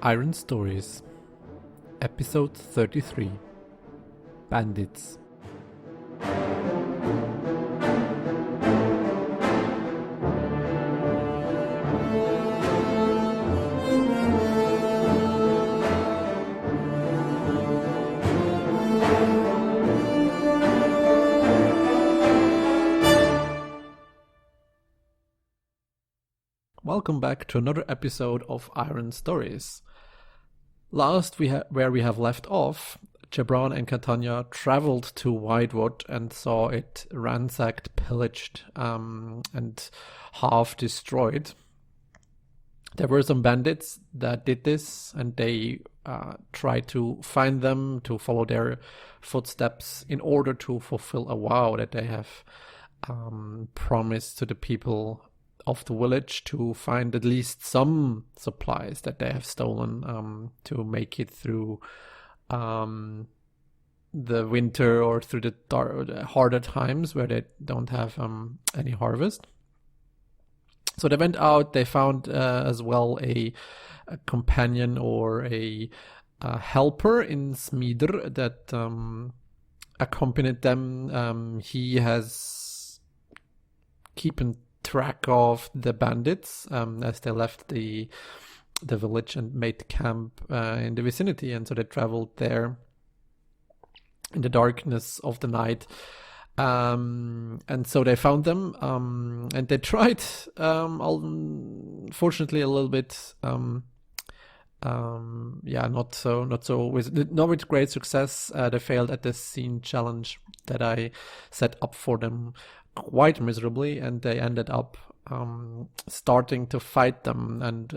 Iron Stories, Episode 33, Bandits. Welcome back to another episode of Iron Stories. Last, where we have left off, Jebran and Katania traveled to Whitewood and saw it ransacked, pillaged, and half destroyed. There were some bandits that did this, and they tried to find them, to follow their footsteps in order to fulfill a vow that they have promised to the people of the village to find at least some supplies that they have stolen to make it through the winter or through the harder times where they don't have any harvest. So they went out. They found as well a companion or a helper in Smeder that accompanied them. He has keeping track of the bandits as they left the village and made camp in the vicinity, and so they traveled there in the darkness of the night, and so they found them, and they tried, unfortunately a little bit not with great success. They failed at the scene challenge that I set up for them quite miserably, and they ended up starting to fight them, and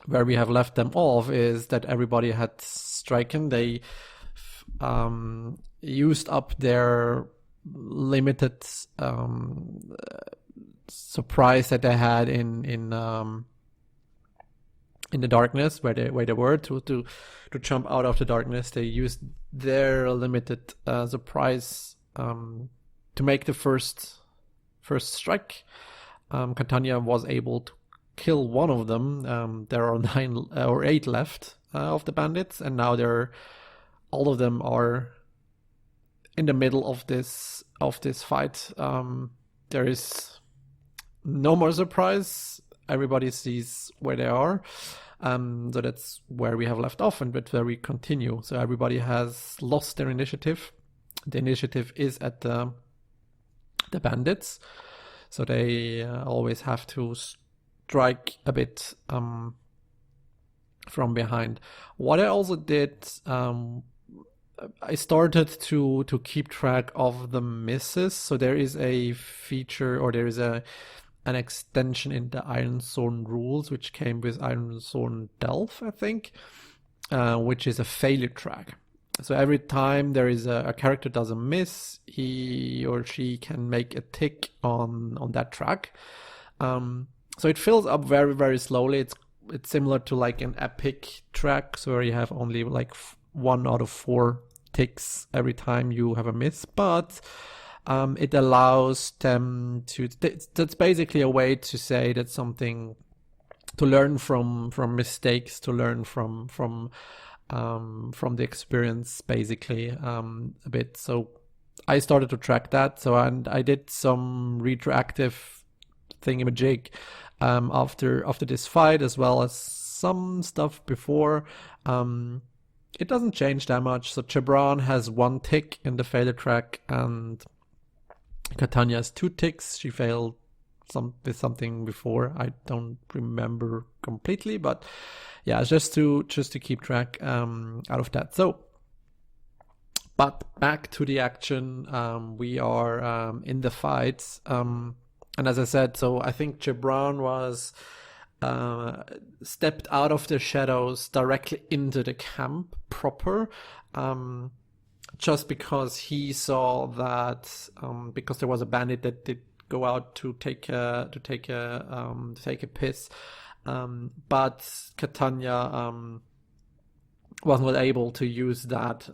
where we have left them off is that everybody had striken. They used up their limited surprise that they had in the darkness where they were to jump out of the darkness. They used their limited surprise to make the first strike. Katania was able to kill one of them. There are 9 or 8 left of the bandits, and now all of them are in the middle of this fight. There is no more surprise. Everybody sees where they are. So that's where we have left off, and but where we continue. So everybody has lost their initiative. The initiative is at the bandits, so they always have to strike a bit from behind. What I also did, I started to keep track of the misses. So there is a feature, or there is an extension in the Ironsworn rules, which came with Ironsworn Delve, I think, which is a failure track. So every time there is a character does a miss, he or she can make a tick on that track. So it fills up very, very slowly. It's similar to like an epic track, so where you have only like 1 out of 4 ticks every time you have a miss. But it allows them to. That's basically a way to say that something, to learn from mistakes, to learn from the experience, basically, a bit. So I started to track that. So, and I did some retroactive thingamajig after this fight, as well as some stuff before. It doesn't change that much. So Jebran has 1 tick in the failure track, and Katania has 2 ticks. She failed with something before. I don't remember completely, but yeah, just to keep track out of that. So, but back to the action. We are in the fight, and as I said, so I think Jebran was stepped out of the shadows directly into the camp proper, just because he saw that because there was a bandit that did go out to take a piss. But Katania was not able to use that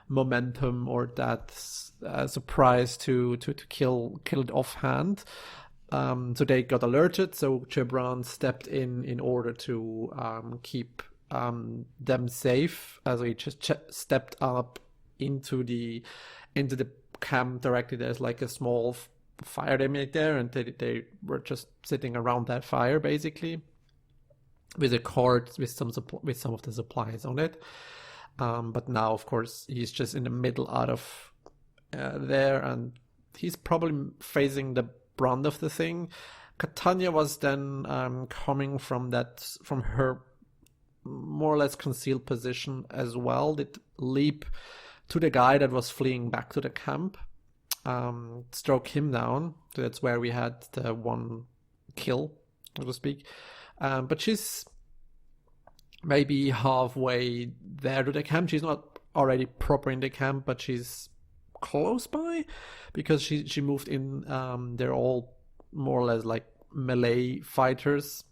momentum or that surprise to kill it offhand. So they got alerted. So Jebran stepped in order to keep them safe. As he just stepped up into the camp directly. There's like a small fire they made there, and they were just sitting around that fire basically, with a cart with some of the supplies on it. But now, of course, he's just in the middle out of there, and he's probably facing the brunt of the thing. Katania was then coming from her more or less concealed position as well. Did leap to the guy that was fleeing back to the camp, stroke him down. So that's where we had the one kill, so to speak. But she's maybe halfway there to the camp. She's not already proper in the camp, but she's close by, because she moved in. They're all more or less like melee fighters.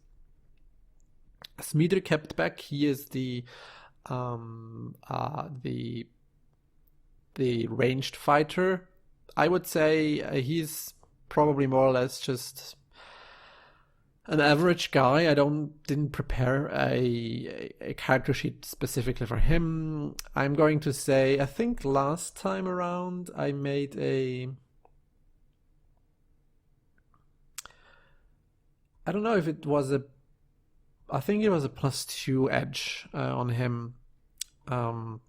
Smeeder kept back. He is the ranged fighter. I would say he's probably more or less just an average guy. I didn't prepare a character sheet specifically for him. I'm going to say, I think last time around I made I don't know if it was I think it was a +2 edge on him. And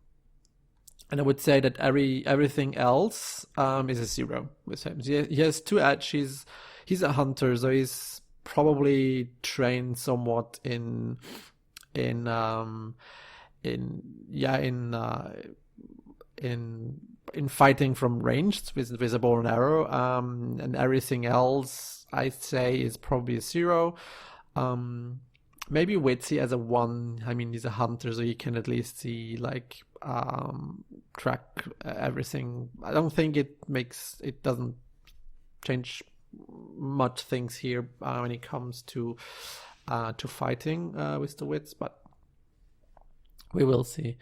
I would say that everything else is a 0 with him. He has 2 edge. He's a hunter, so he's probably trained somewhat in fighting from ranged with a bow and arrow, and everything else I'd say is probably a 0. Maybe Witsy as a 1. I mean, he's a hunter, so he can at least see like track everything. I don't think it doesn't change much things here when it comes to fighting with the wits, but we will see.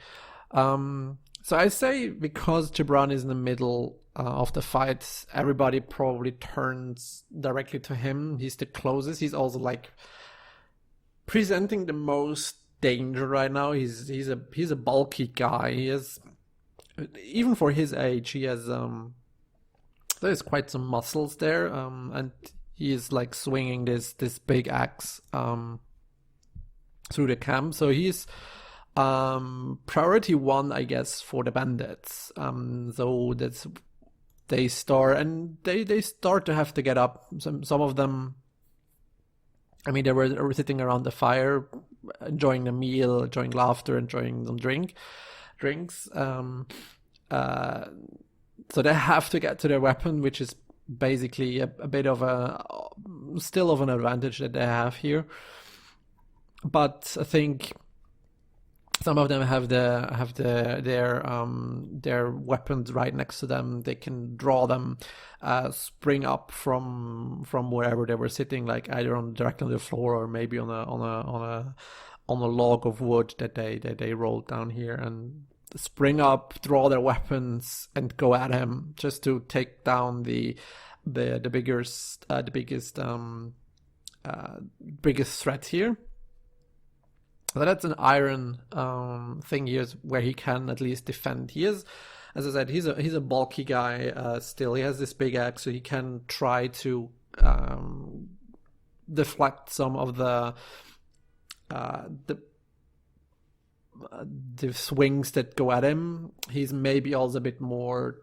So I say, because Jebran is in the middle of the fight, everybody probably turns directly to him. He's the closest. He's also like presenting the most danger right now. He's a bulky guy. He has, even for his age, he has there's quite some muscles there, and he is like swinging this big axe through the camp. So he's priority 1, I guess, for the bandits. So that's they start to have to get up. Some of them, I mean, they were sitting around the fire, enjoying the meal, enjoying laughter, enjoying some drinks. So they have to get to their weapon, which is basically a bit of still of an advantage that they have here. But I think some of them have their weapons right next to them. They can draw them, spring up from wherever they were sitting, like either directly on the floor or maybe on a log of wood that they rolled down here, and spring up, draw their weapons, and go at him just to take down the biggest threat here. So that's an iron thing here, where he can at least defend. He is, as I said, he's a bulky guy still. He has this big axe, so he can try to deflect some of the swings that go at him. He's maybe also a bit more,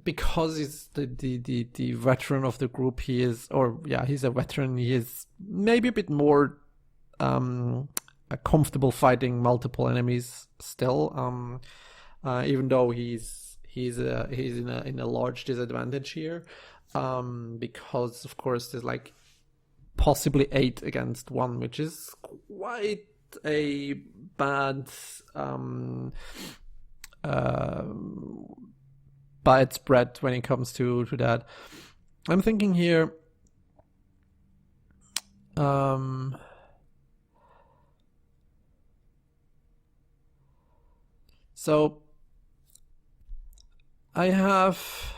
because he's the veteran of the group. He's a veteran. He is maybe a bit more comfortable fighting multiple enemies still, even though he's in a large disadvantage here, because of course there's like possibly 8 against 1, which is quite a bad spread when it comes to that. I'm thinking here, so I have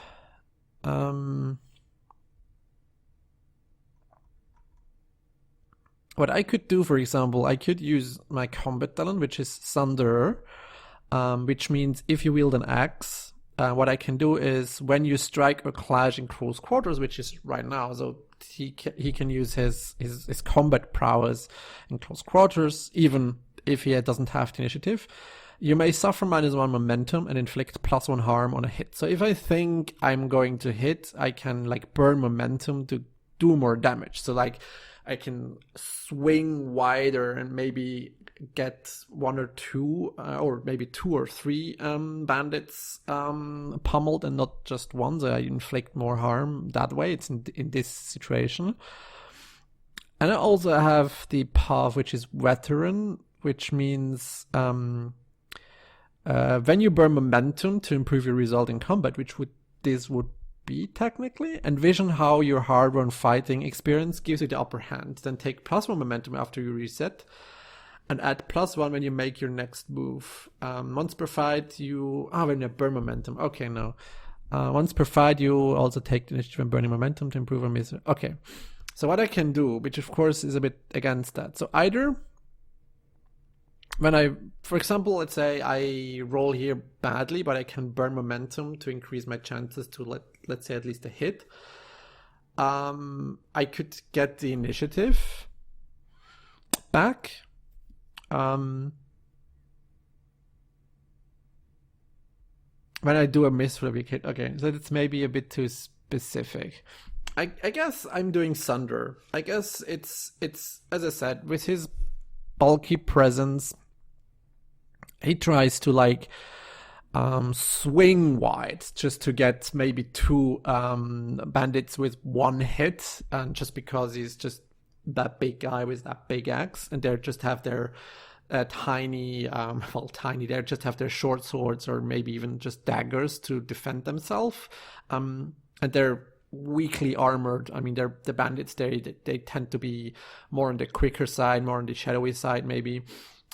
what I could do, for example, I could use my combat talent, which is Thunder, which means if you wield an axe, what I can do is when you strike or clash in close quarters, which is right now, so he can use his combat prowess in close quarters, even if he doesn't have the initiative. You may suffer -1 momentum and inflict +1 harm on a hit. So if I think I'm going to hit, I can like burn momentum to do more damage. So like I can swing wider and maybe get 1 or 2 or maybe 2 or 3 bandits pummeled and not just one, so I inflict more harm that way. It's in this situation. And I also have the path, which is Veteran, which means when you burn momentum to improve your result in combat, which this would be technically, envision how your hard-won fighting experience gives you the upper hand. Then take +1 momentum after you reset, and add +1 when you make your next move. Once per fight, when you burn momentum. Okay, no. Once per fight, you also take the initiative when burning momentum to improve or miss. Okay. So what I can do, which of course is a bit against that. So either when for example, let's say I roll here badly, but I can burn momentum to increase my chances to let's say at least a hit. I could get the initiative back. When I do a miss for a big hit. Okay, so it's maybe a bit too specific. I guess I'm doing Thunder. I guess it's as I said, with his bulky presence, he tries to like swing wide just to get maybe 2 bandits with 1 hit, and just because he's just that big guy with that big axe, and they just have their tiny, they just have their short swords or maybe even just daggers to defend themselves, and they're weakly armored. I mean, the bandits, they tend to be more on the quicker side, more on the shadowy side maybe.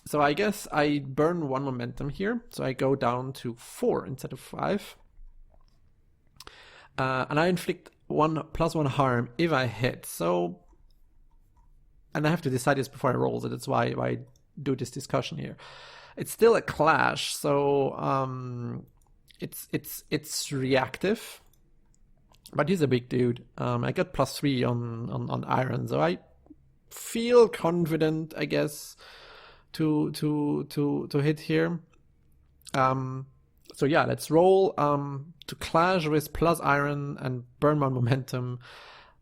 So I guess I burn 1 momentum here, so I go down to 4 instead of 5, and I inflict +1 harm if I hit. So, and I have to decide this before I roll, so that's why I do this discussion here. It's still a clash, so it's reactive, but he's a big dude. I got +3 on iron, so I feel confident, I guess, to hit here. So yeah, let's roll to clash with +iron and burn 1 momentum.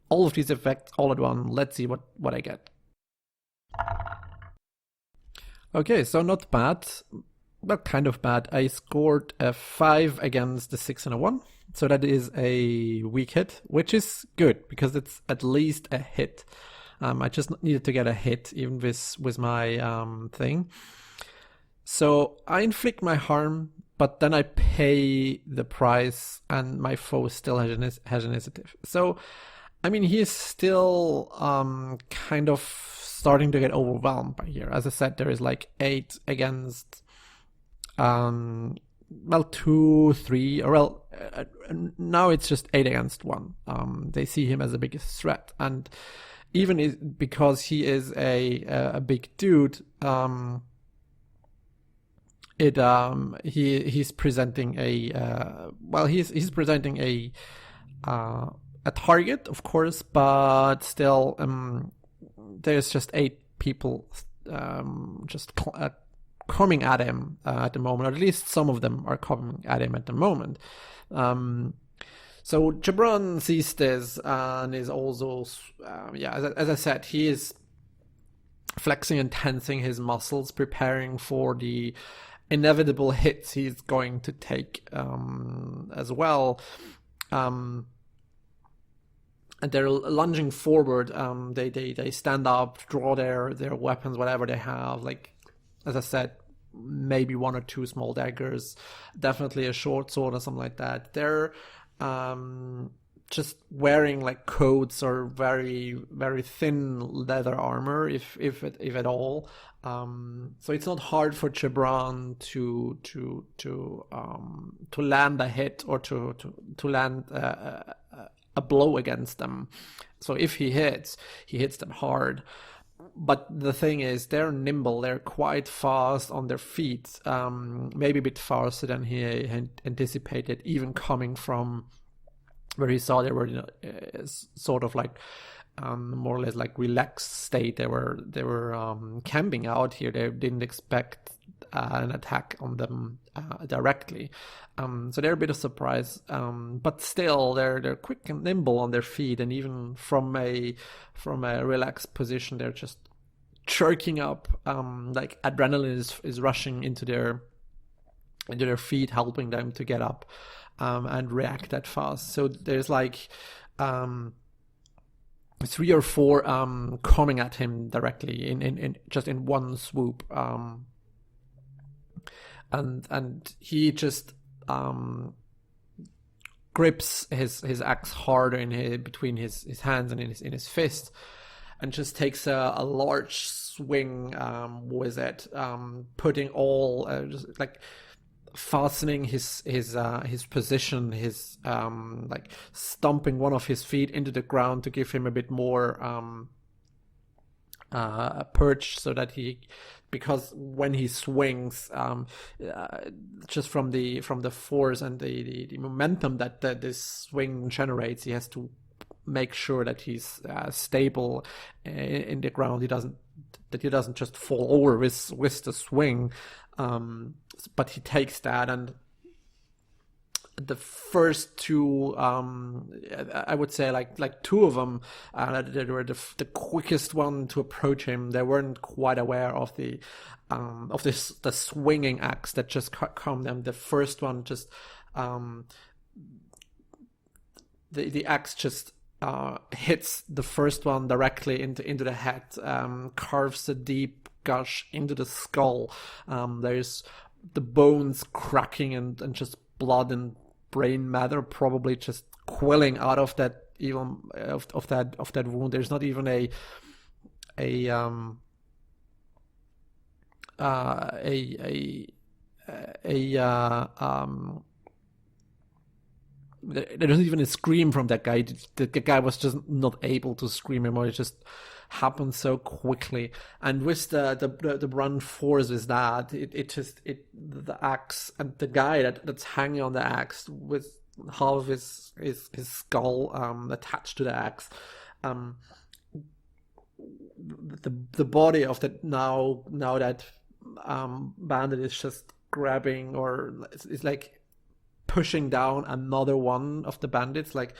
All of these effects all at once. Let's see what I get. Okay, so not bad, but kind of bad. I scored a 5 against the 6 and a 1. So that is a weak hit, which is good because it's at least a hit. I just needed to get a hit even with my thing. So I inflict my harm, but then I pay the price, and my foe still has initiative. So, I mean, he is still kind of starting to get overwhelmed by here. As I said, there is like 8 against 2, 3, or now it's just 8 against 1. They see him as the biggest threat, and even because he is a big dude, he's presenting he's presenting a target, of course, but still there's just 8 people coming at him at the moment, or at least some of them are coming at him at the moment. So Jebran sees this and is also, as I said, he is flexing and tensing his muscles, preparing for the inevitable hits he's going to take as well. And they're lunging forward. They stand up, draw their weapons, whatever they have. Like, as I said, maybe 1 or 2 small daggers, definitely a short sword or something like that. They're just wearing like coats or very, very thin leather armor, if at all. So it's not hard for Jebran to land a hit or to land a blow against them. So if he hits them hard. but the thing is, they're nimble. They're quite fast on their feet, maybe a bit faster than he had anticipated, even coming from where he saw they were, sort of like more or less like relaxed state. They were camping out here. They didn't expect an attack on them directly, so they're a bit of surprise. But still, they're quick and nimble on their feet, and even from a relaxed position, they're just jerking up. Like adrenaline is rushing into their feet, helping them to get up and react that fast. So there's like 3 or 4 coming at him directly in just in one swoop, and he just grips his axe harder between his hands and in his fist, and just takes a large swing with it, putting all just like fastening his position, his like stomping one of his feet into the ground to give him a bit more perch, so that because when he swings, just from the force and the momentum that this swing generates, he has to make sure that he's stable in the ground. He doesn't just fall over with the swing. But he takes that, and the first 2, I would say like 2 of them, they were the quickest one to approach him. They weren't quite aware of the swinging axe that just come them. The first one just the axe just hits the first one directly into the head, carves a deep gush into the skull. There's the bones cracking and just blood and brain matter probably just quilling out of that, even of that wound. There's not even a there isn't even a scream from that guy. The guy was just not able to scream anymore. It just happened so quickly, and with the run force is that the axe and the guy that's hanging on the axe with half of his skull attached to the axe, the body of that now that bandit is just grabbing, or it's like pushing down another one of the bandits, like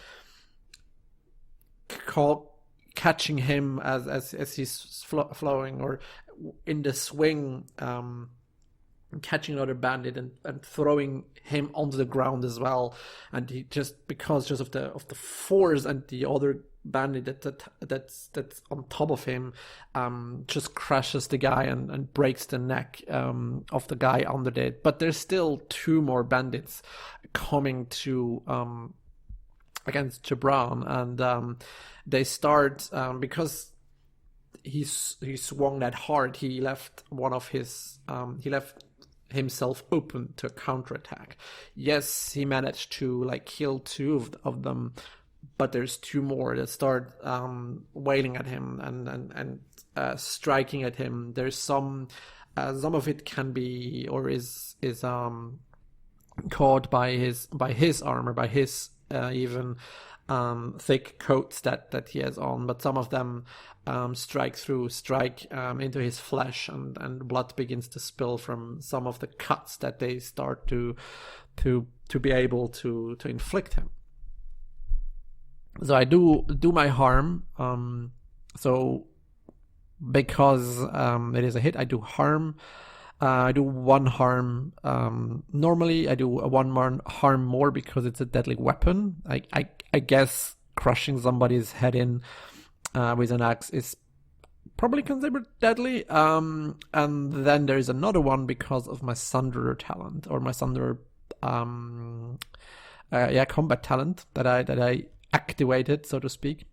catching him as he's flowing, or in the swing, catching another bandit and throwing him onto the ground as well. And he just of the force, and the other bandit that's on top of him just crashes the guy and breaks the neck of the guy under it. But there's still 2 more bandits coming to against Jebran, and they start, because he swung that hard, he left himself open to a counterattack. Yes, he managed to like kill 2 of them, but there's 2 more that start wailing at him and striking at him. There's some of it can be, or is caught by his armor, by his even thick coats that he has on, but some of them strike into his flesh, and blood begins to spill from some of the cuts that they start to be able to inflict him. So I do my harm. So because it is a hit, I do harm. I do 1 harm. Normally, I do 1 harm more because it's a deadly weapon. I guess crushing somebody's head in with an axe is probably considered deadly. And then there is another one because of my Sunderer talent, or my Sunderer combat talent that I activated, so to speak.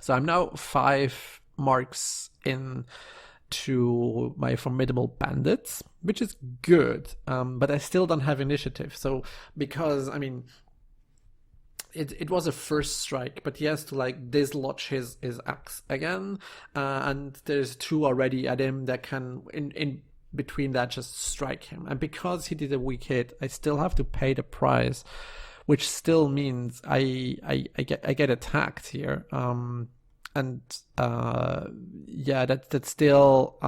So I'm now 5 marks in to my formidable bandits, which is good, but I still don't have initiative. So because it was a first strike, but he has to like dislodge his axe again, and there's two already at him that can in between that just strike him. And because he did a weak hit, I still have to pay the price, which still means I get attacked here. And yeah, that's still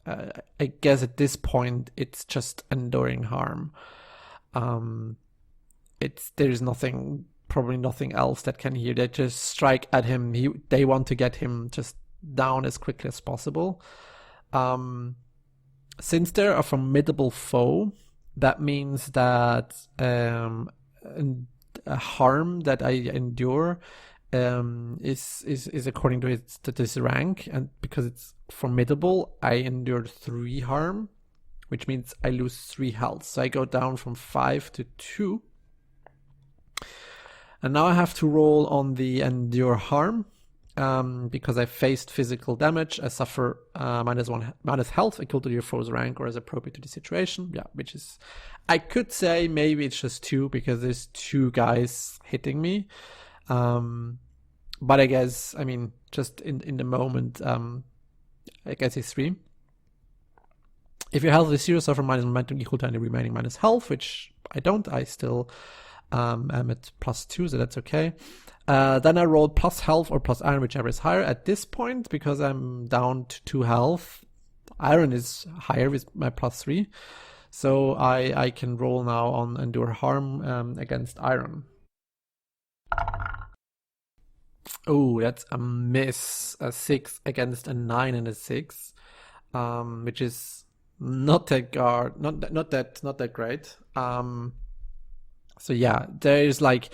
I guess at this point it's just enduring harm. There's nothing, probably nothing else that can hear. They just strike at him. They want to get him just down as quickly as possible. Since they're a formidable foe, that means that a harm that I endure is according to this rank, and because it's formidable, I endure 3 harm, which means I lose 3 health. So I go down from 5 to 2. And now I have to roll on the endure harm, because I faced physical damage. I suffer minus health equal to your foe's rank or as appropriate to the situation. Yeah, which is, I could say maybe it's just 2 because there's 2 guys hitting me. But I guess, I mean, just in the moment, I guess it's 3. If your health is 0, suffer minus momentum equal to any remaining minus health, which I don't. I still am at +2, so that's okay. Then I rolled plus health or plus iron, whichever is higher. At this point, because I'm down to 2 health, iron is higher with my +3. So I can roll now on endure harm against iron. Oh, that's a miss. A 6 against a 9 and a 6, which is not that great. So yeah, there is like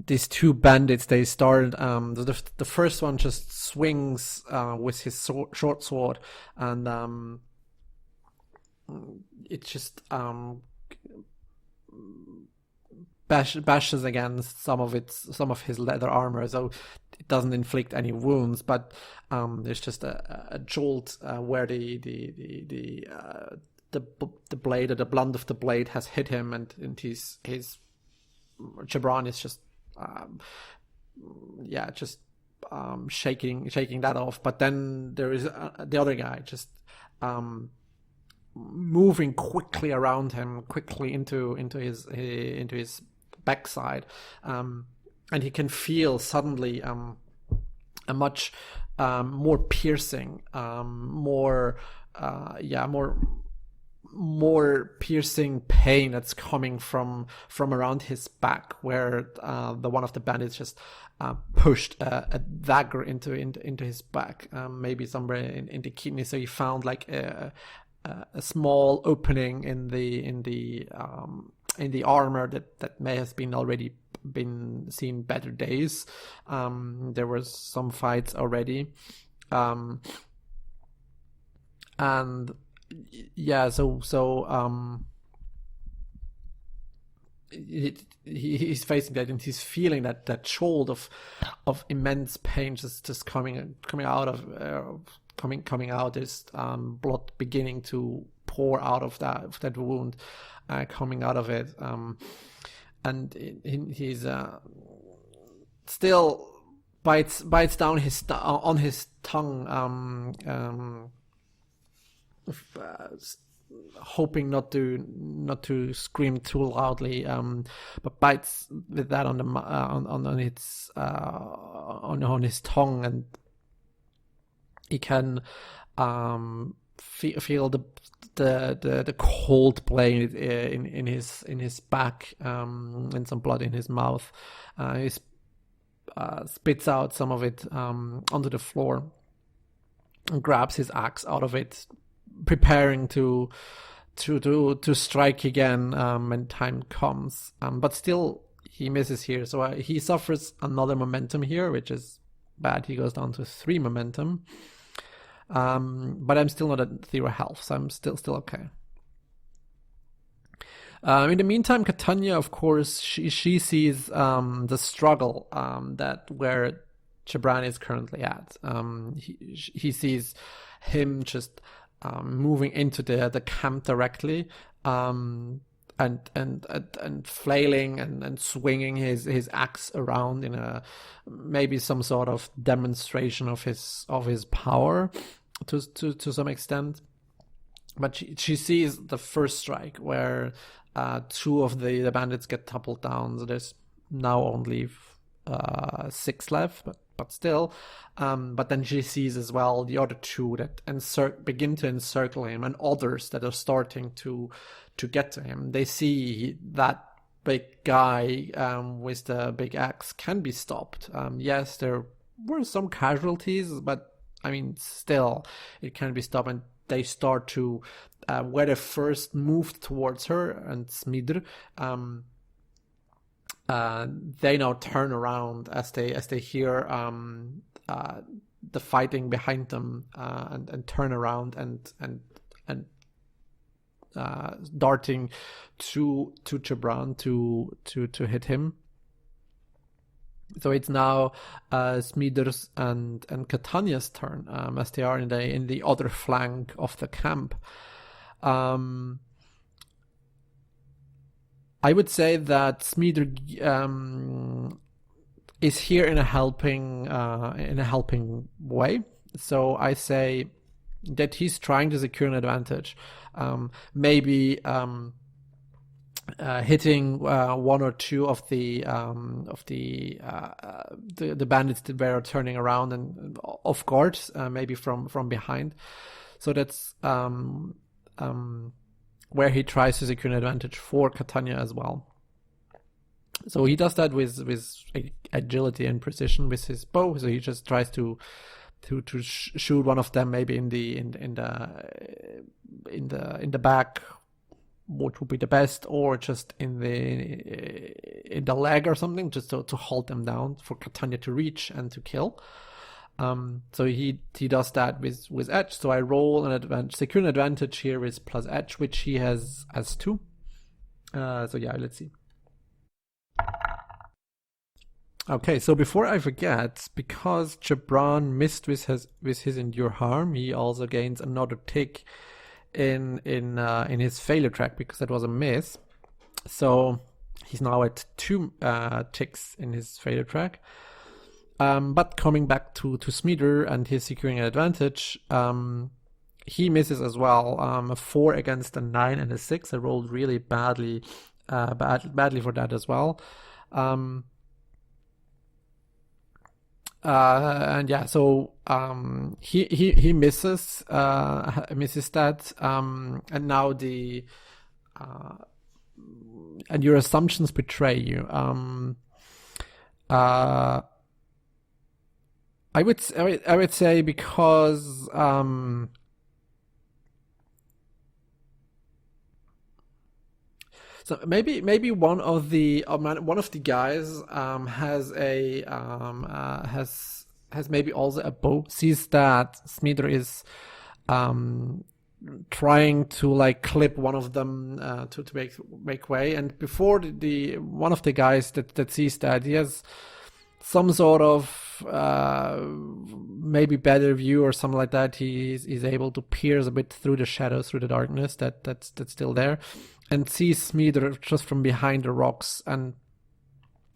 these 2 bandits. They started. The first one just swings with his short sword, and it just bashes against some of his leather armor, so it doesn't inflict any wounds, but there's just a jolt where the blade, or the blunt of the blade, has hit him, and his Jebran is just shaking that off. But then there is the other guy just moving quickly around him, quickly into his backside, and he can feel suddenly a much more piercing, more piercing pain that's coming from around his back, where the one of the bandits just pushed a dagger into his back, maybe somewhere in the kidney. So he found like a small opening in the armor that may have been seen better days. There was some fights already, and yeah, he's facing that, and he's feeling that jolt of immense pain just coming out of coming out. There's blood beginning to pour out of that wound, coming out of it, and he's still bites down on his tongue, hoping not to scream too loudly, but bites with that on his tongue, and he can feel the cold blade in his back, and some blood in his mouth. He spits out some of it onto the floor and grabs his axe out of it, preparing to strike again when time comes. But still, he misses here, so he suffers another momentum here, which is bad. He goes down to 3 momentum. But I'm still not at 0 health, so I'm still okay. In the meantime, Katania, of course, she sees the struggle that where Jebran is currently at. He sees him just moving into the camp directly, and flailing and swinging his axe around in a maybe some sort of demonstration of his power to some extent. But she sees the first strike where two of the bandits get toppled down. So there's now only 6 left, but still. But then she sees as well the other two that begin to encircle him, and others that are starting to get to him. They see that big guy with the big axe can be stopped. Yes, there were some casualties, but I mean, still, it can be stopped. And they start to, where they first moved towards her and Smidr, they now turn around as they hear the fighting behind them, and turn around and darting to Jebran to hit him. So it's now Smidr's and Katania's turn, as they are in the other flank of the camp. I would say that Smidr is here in a helping way. So I say that he's trying to secure an advantage, maybe hitting one or two of the bandits that were turning around and off guard, maybe from behind. So that's where he tries to secure an advantage for Katania as well. So he does that with agility and precision with his bow. So he just tries to shoot one of them, maybe in the back, what would be the best, or just in the leg or something, just to hold them down for Katania to reach and to kill. So he does that with edge. So I roll secure an advantage here with plus edge, which he has as 2. So yeah, let's see. Okay, so before I forget, because Jebran missed with his endure harm, he also gains another tick in his failure track, because that was a miss. So he's now at 2 ticks in his failure track. But coming back to Smidr and his securing an advantage, he misses as well. A 4 against a 9 and a 6. I rolled really badly for that as well. And yeah, so he misses that, and now and your assumptions betray you. I would say because so maybe one of the guys has maybe also a bow, sees that Smidr is trying to like clip one of them to make way, and before the one of the guys that sees that, he has some sort of maybe better view or something like that. He's able to pierce a bit through the shadows, through the darkness that's still there, and sees Smidr just from behind the rocks, and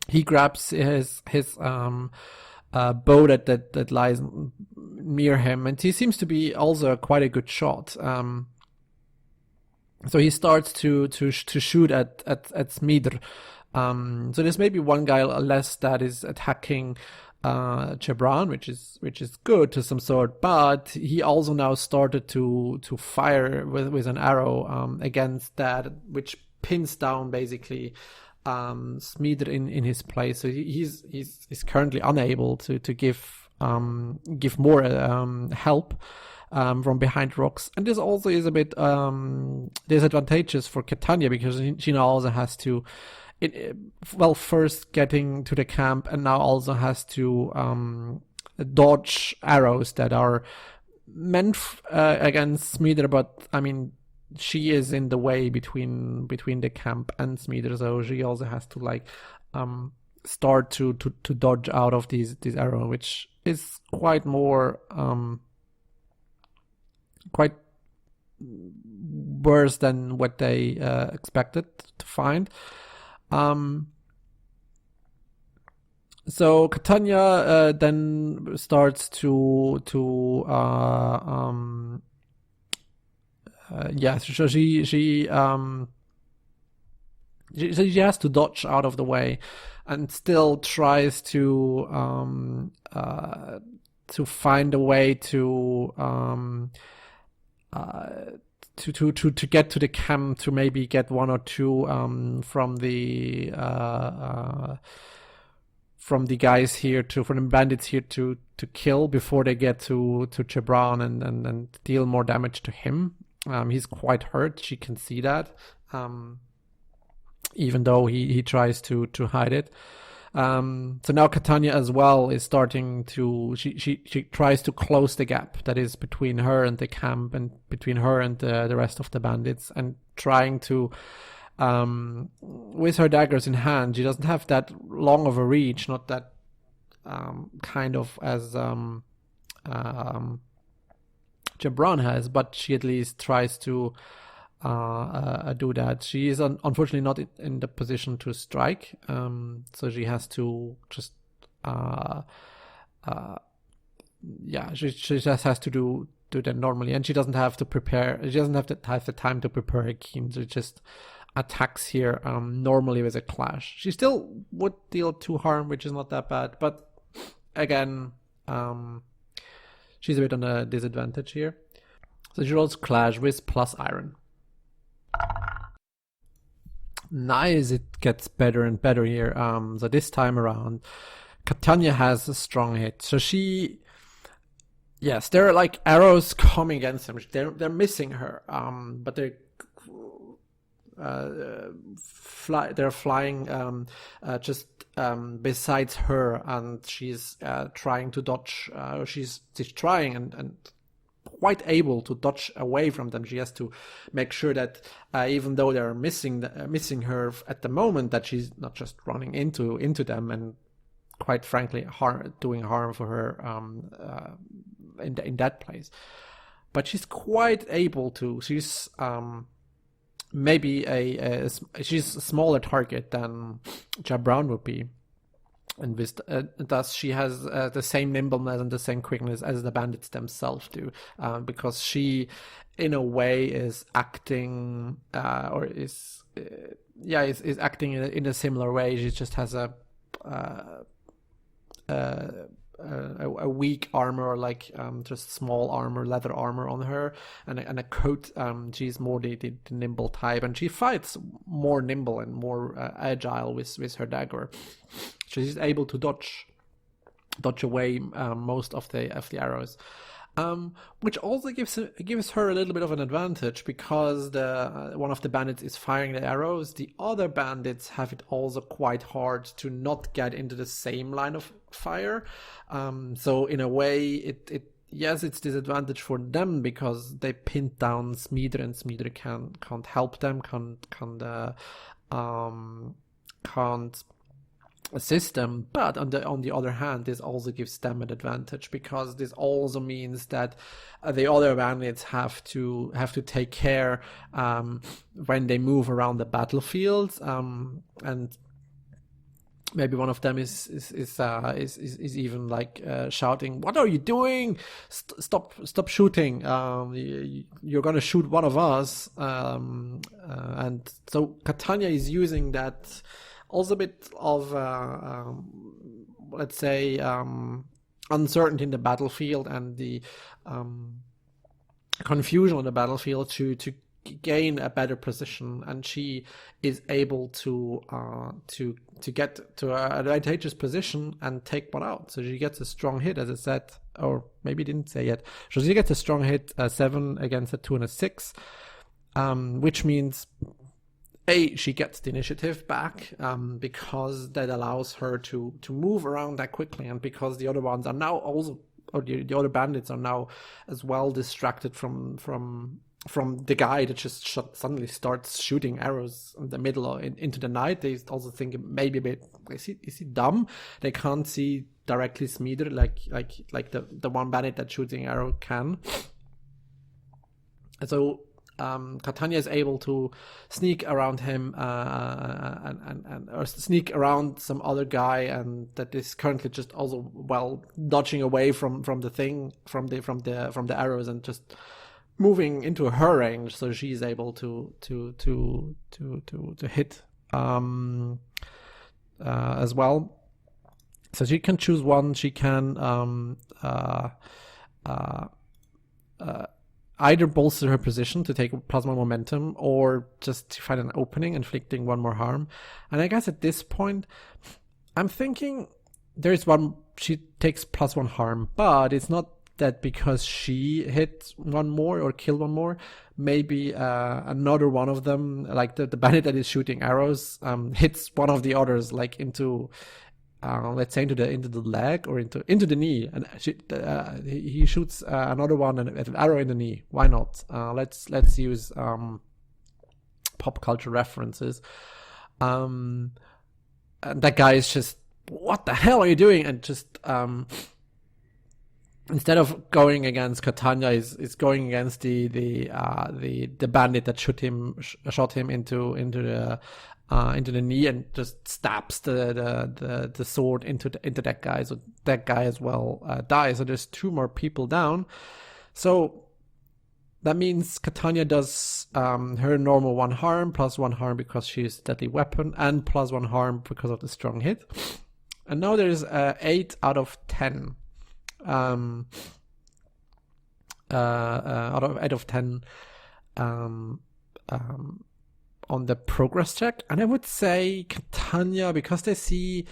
he grabs his bow that lies near him, and he seems to be also quite a good shot. So he starts to shoot at Smidr. So there's maybe one guy less that is attacking Jebran, which is good to some sort, but he also now started to fire with an arrow against that, which pins down basically Smidr in his place. So he's currently unable to give more help from behind rocks. And this also is a bit disadvantageous for Katania, because she now also has to first getting to the camp, and now also has to dodge arrows that are meant against Smidr, but I mean, she is in the way between the camp and Smidr, so she also has to like start to dodge out of these arrows, which is quite more quite worse than what they expected to find. So Katania then starts to so she has to dodge out of the way, and still tries to find a way to get to the camp, to maybe get one or two from the guys here from the bandits here to kill before they get to Jebran and deal more damage to him. He's quite hurt. She can see that, even though he tries to hide it. So now Katania as well is starting to, she tries to close the gap that is between her and the camp, and between her and the rest of the bandits, and trying to, with her daggers in hand. She doesn't have that long of a reach, not that kind of as Jebran has, but she at least tries to do that. She is unfortunately not in the position to strike, so she has to just she just has to do that normally, and she doesn't have to prepare. She doesn't have the time to prepare her keen. So she just attacks here normally with a clash. She still would deal 2 harm, which is not that bad, but again, she's a bit on a disadvantage here. So she rolls clash with plus iron. Nice, it gets better and better here. So this time around, Katania has a strong hit. So yes, there are like arrows coming against them. They're missing her. But they're flying just besides her, and she's trying to dodge. She's trying and quite able to dodge away from them. She has to make sure that even though they're missing her at the moment, that she's not just running into them and, quite frankly, doing harm for her in that place. But she's quite able to. She's maybe she's a smaller target than Jebran would be. And thus she has the same nimbleness and the same quickness as the bandits themselves do, because she, in a way, is acting is acting in a similar way. She just has a weak armor, like just small armor, leather armor on her, and a coat. She's more the nimble type, and she fights more nimble and more agile with her dagger. She's able to dodge away most of the arrows, which also gives her a little bit of an advantage, because one of the bandits is firing the arrows. The other bandits have it also quite hard to not get into the same line of fire. So in a way, it's disadvantage for them, because they pinned down Smeder, and Smeder can't help them, can't assist them. But on the other hand, this also gives them an advantage, because this also means that the other bandits have to take care when they move around the battlefield, and maybe one of them is even like shouting, "What are you doing? Stop shooting! You're gonna shoot one of us!" And so Katania is using that. Also a bit of, let's say, uncertainty in the battlefield, and the confusion on the battlefield to gain a better position, and she is able to get to an advantageous position and take one out. So she gets a strong hit, as I said, or maybe didn't say yet. So she gets a strong hit, 7 against a 2 and a 6, which means, she gets the initiative back, because that allows her to move around that quickly, and because the other ones are now also, or the other bandits are now as well distracted from the guy that just suddenly starts shooting arrows in the middle or into the night. They also think maybe a bit, is he dumb? They can't see directly Smeder like the one bandit that shooting arrow can. So Katania is able to sneak around him or sneak around some other guy, and that is currently just also dodging away from the arrows and just moving into her range, so she's able to hit as well. So she can choose one. She can either bolster her position to take plasma momentum, or just to find an opening, inflicting one more harm. And I guess at this point, I'm thinking there's one, she takes +1 harm, but it's not that because she hit one more or killed one more. Maybe another one of them, like the bandit that is shooting arrows, hits one of the others, like into let's say into the leg or into the knee, and he shoots another one and an arrow in the knee. Why not? Let's use pop culture references. And that guy is just, what the hell are you doing? And just instead of going against Katania, is going against the bandit that shot him into the knee, and just stabs the sword into that guy. So that guy as well dies. So there's 2 more people down. So that means Katania does her normal 1 harm, +1 harm because she's deadly weapon, and +1 harm because of the strong hit. And now there's 8 out of 10. Out of 8 of 10 on the progress check. And I would say Katania, because they see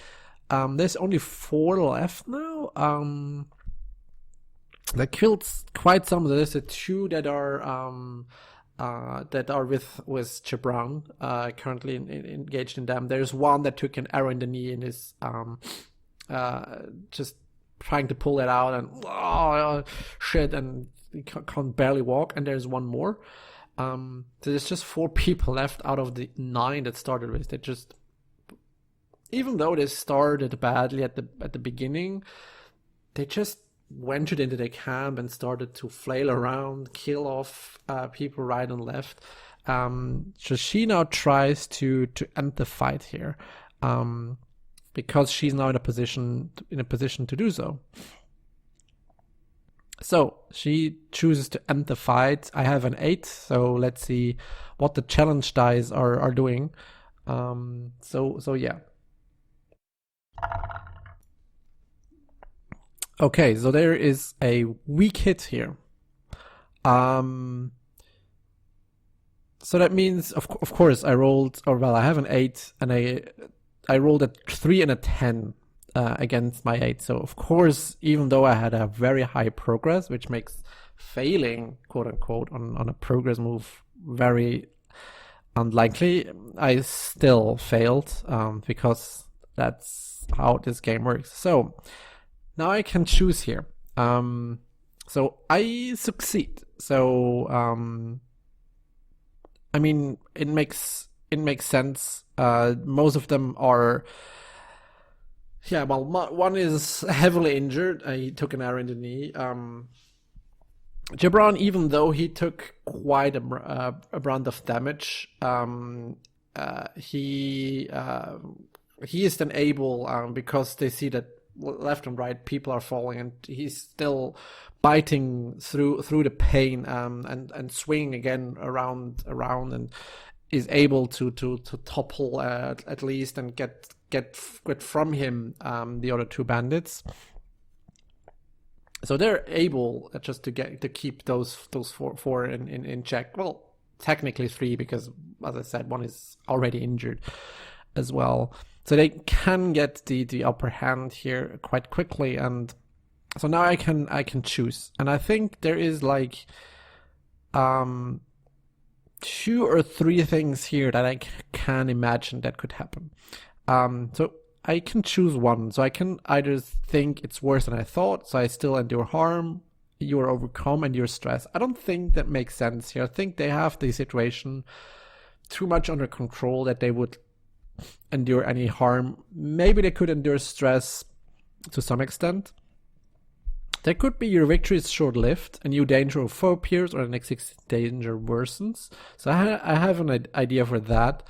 there's only 4 left now, they killed quite some. There's 2 that are with Jebran currently engaged in them. There's 1 that took an arrow in the knee and is just trying to pull it out, and shit, and he can't barely walk. And there's 1 more. So there's just 4 people left out of the 9 that started with. They just, even though they started badly at the beginning, they just ventured into the camp and started to flail around, kill off people right and left. So she now tries to end the fight here, because she's now in a position to do so. So she chooses to end the fight. I have an 8, so let's see what the challenge dice are doing. So yeah. Okay, so there is a weak hit here. So that means, of course, I have an 8, and I rolled a 3 and a 10 against my 8. So of course, even though I had a very high progress, which makes failing, quote unquote, on a progress move very unlikely, I still failed, because that's how this game works. So now I can choose here. So I succeed. So I mean, it makes sense. Most of them are, one is heavily injured. He took an arrow in the knee. Jebran, even though he took quite a brand of damage, he is then able, because they see that left and right people are falling, and he's still biting through the pain, and swinging again around, and is able to topple at least, and get from him the other 2 bandits. So they're able just to keep those four in check. Well, technically 3, because as I said, 1 is already injured as well. So they can get the upper hand here quite quickly, and so now I can choose. And I think there is like 2 or 3 things here that I can imagine that could happen. So I can choose one. So I can either think it's worse than I thought, so I still endure harm, you are overcome, and you're stressed. I don't think that makes sense here. I think they have the situation too much under control that they would endure any harm. Maybe they could endure stress to some extent, There could be your victory is short-lived, a new danger or foe appears, or an existing danger worsens. So I have an idea for that.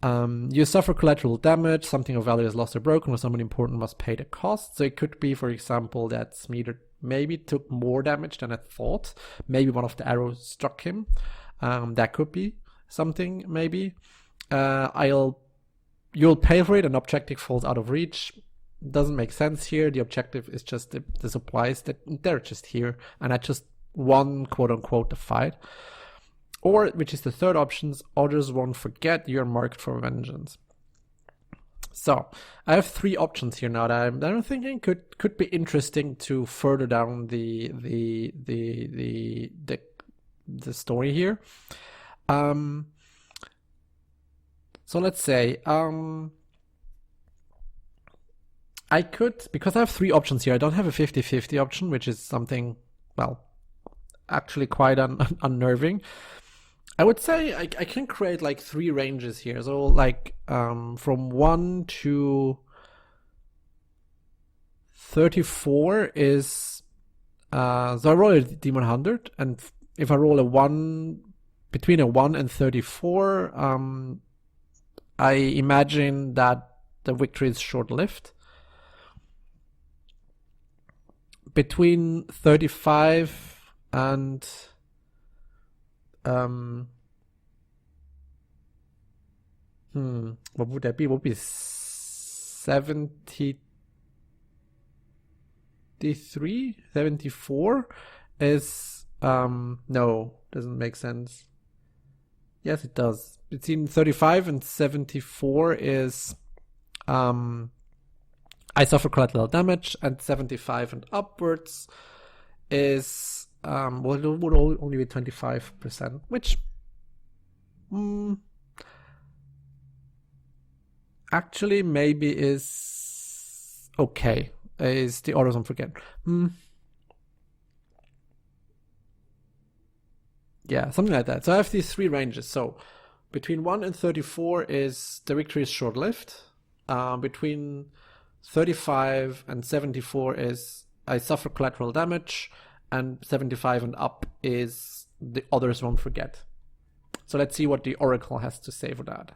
You suffer collateral damage, something of value is lost or broken, or someone important must pay the cost. So it could be, for example, that Smeeder maybe took more damage than I thought. Maybe one of the arrows struck him. That could be something, maybe. You'll pay for it, an objective falls out of reach. Doesn't make sense here. The objective is just the supplies that they're just here, and I just won, quote unquote, the fight. Or, which is the third option, others won't forget, you're marked for vengeance. So I have 3 options here now that I'm thinking could be interesting to further down the story here. So let's say I could, because I have 3 options here, I don't have a 50-50 option, which is something, well, actually quite unnerving. I would say I can create like 3 ranges here. So like from 1 to 34 is so I roll a D100, and if I roll a 1 between a 1 and 34, I imagine that the victory is short-lived. Between 35 and what would that be? What would be 73? 74 is no, doesn't make sense. Yes, it does. Between 35 and 74 is I suffer collateral damage, and 75 and upwards is well, it would only be 25%, which actually maybe is okay. Is the others don't forget. Yeah, something like that. So I have these 3 ranges. So between 1 and 34 is the victory is short-lived. Between 35 and 74 is I suffer collateral damage, and 75 and up is the others won't forget. So let's see what the Oracle has to say for that.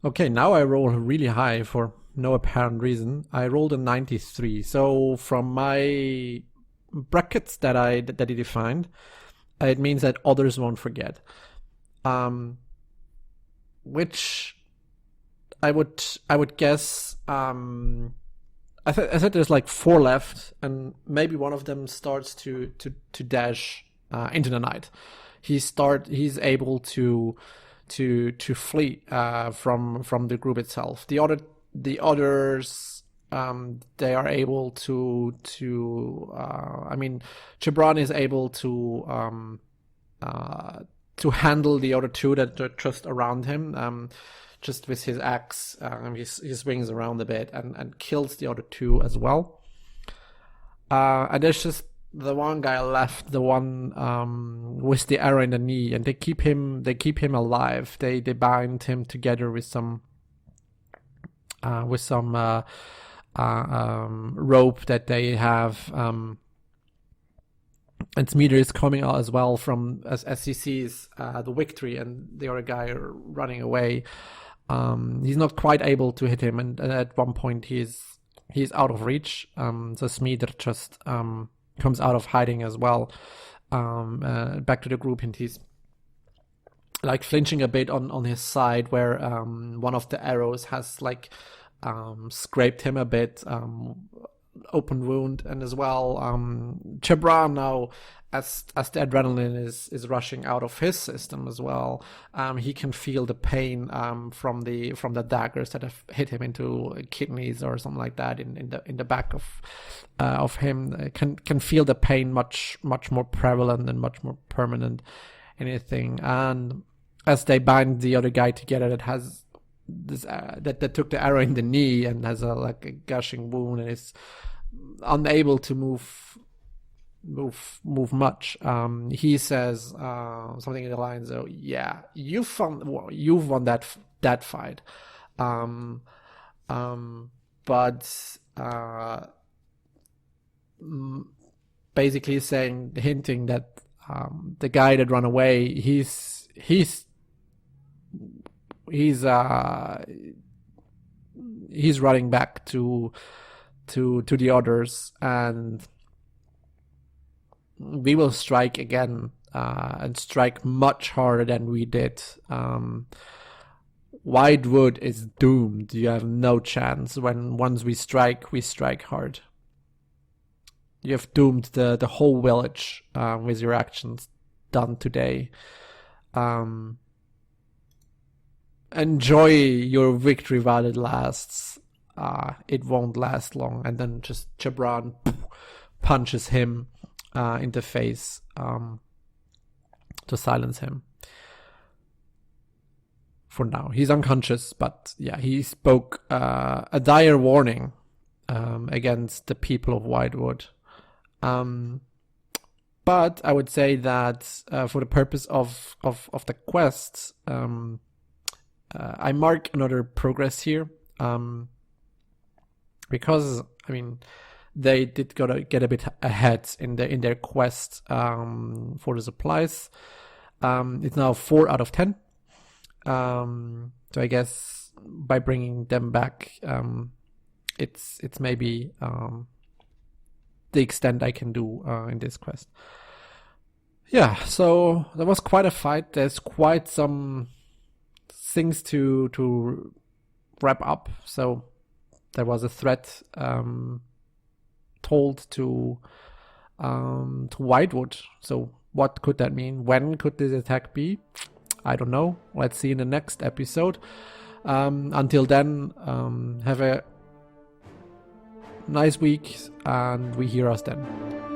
Okay, now I roll really high for no apparent reason. I rolled a 93. So from my brackets that he defined, it means that others won't forget. Which I would guess. I said there's like 4 left, and maybe one of them starts to dash into the night. He's able to flee from the group itself. The others they are able to I mean, Jebran is able to handle the other 2 that are just around him. Just with his axe, he swings around a bit and kills the other 2 as well. And there's just the one guy left, the one with the arrow in the knee, and they keep him alive. They bind him together with some rope that they have. And Smeeder is coming out as well from as he sees the victory and the other guy running away. He's not quite able to hit him, and at one point he's out of reach. So Smeeder just comes out of hiding as well, back to the group, and he's like flinching a bit on his side, where one of the arrows has like scraped him a bit, open wound. And as well, Jebran now, as the adrenaline is rushing out of his system as well, he can feel the pain from the daggers that have hit him into kidneys or something like that in the back of him. Can feel the pain much more prevalent and much more permanent, anything. And as they bind the other guy together, that has this that took the arrow in the knee and has a gushing wound and is unable to move much. He says something in the lines of, "Yeah, you've won that fight, but basically hinting that the guy that ran away, he's running back to the others, and we will strike again, and strike much harder than we did. Whitewood is doomed. You have no chance. Once we strike hard. You have doomed the whole village with your actions done today. Enjoy your victory while it lasts. It won't last long. And then just Jebran punches him in the face to silence him. For now, he's unconscious, but yeah, he spoke a dire warning against the people of Whitewood. But I would say that for the purpose of the quest, I mark another progress here, because I mean they did get a bit ahead in their quest for the supplies. It's now 4 out of 10. So I guess by bringing them back, it's maybe the extent I can do in this quest. Yeah, so there was quite a fight. There's quite some things to wrap up. So there was a threat told to Whitewood. So what could that mean? When could this attack be? I don't know. Let's see in the next episode. Until then, have a nice week, and we hear us then.